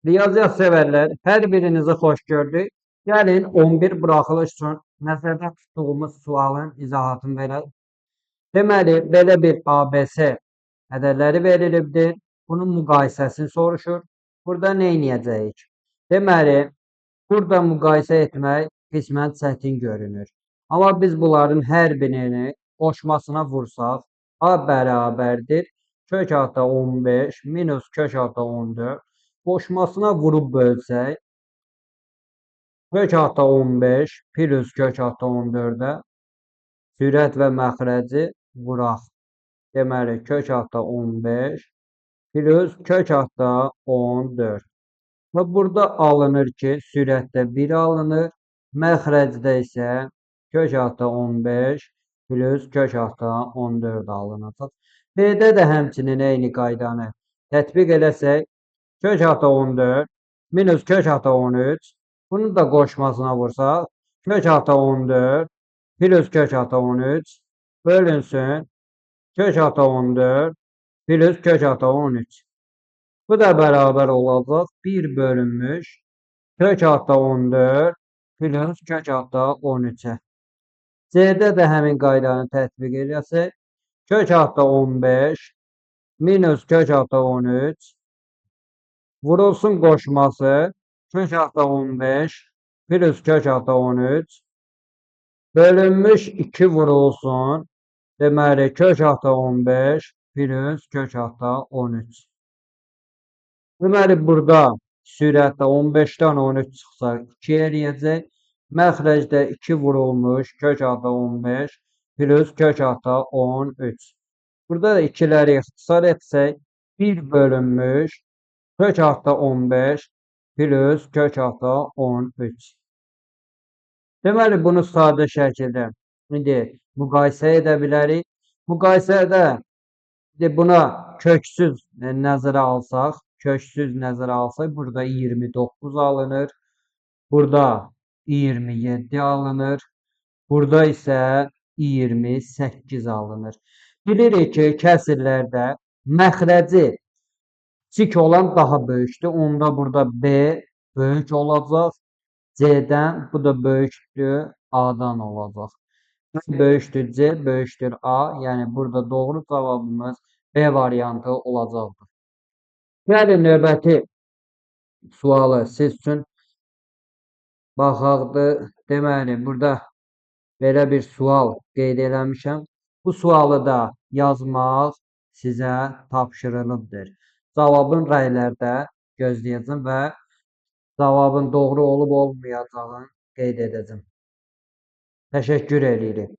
Riyaziyyat sevərlər, hər birinizi xoş gördük. Gəlin 11 buraxılış üçün nəzərdə tutduğumuz sualın izahatını verək. Deməli, belə bir ABC ədədləri verilibdir. Bunun müqayisəsini soruşur. Burada nə edəcəyik? Deməli, burada müqayisə etmək qismən çətin görünür. Amma biz bunların hər birini qoşmasına vursaq, A bərabərdir kök altı 15 minus kök altı 14 qoşmasına vurub bölsək, kök altı 15 plus kök altı 14-ə sürət və məxrəci vuraq. Deməli, kök altı 15 plus kök altı 14. Və burada alınır ki, sürətdə 1 alınır, məxrəcdə isə kök altı 15 plus kök altı 14 alınacaq. B-də də həmçinin eyni qaydanı tətbiq eləsək, kök altı 14 minus kök altı 13. Bunu da qoşmasına vursaq, kök altı 14 plus kök altı 13 bölünsün kök altı 14 plus kök altı 13. Bu da bərabər olacaq 1 bölünmüş kök altı 14 plus kök altı 13-ə. C-də də həmin qaydanı tətbiq eləsək, kök altı 15 minus kök altı 13 vurulsun qoşması kök altı 15 plus kök altı 13 bölünmüş 2 vurulsun. Deməli, kök altı 15 plus kök altı 13. Deməli, burada sürətdə 15-dən 13 çıxsa 2 eləyəcək. Məxrəcdə 2 vurulmuş kök altı 15 plus kök altı 13. Burada da 2-ləri ixtisar etsək 1 bölünmüş kök altı 15 plus kök altı 13. Deməli, bunu sadə şəkildə indi müqayisə edə bilərik. Müqayisədə buna köksüz nəzərə alsaq, burada 29 alınır, burada 27 alınır, burada isə 28 alınır. Bilirik ki, kəsirlərdə məxrəci kiçik olan daha böyükdür. Onda burada B böyük olacaq. C-dən bu da böyükdür, A-dan olacaq. B böyükdür C, böyükdür A. Yəni burada doğru cavabımız B variantı olacaqdır. Gəlin növbəti sualı siz üçün baxaqdır. Deməli, burada belə bir sual qeyd eləmişəm. Bu sualı da yazmaq sizə tapşırılıbdır. Cavabın rəylərdə gözləyəcəm və cavabın doğru olub olmayacağını qeyd edəcəm. Təşəkkür edirik.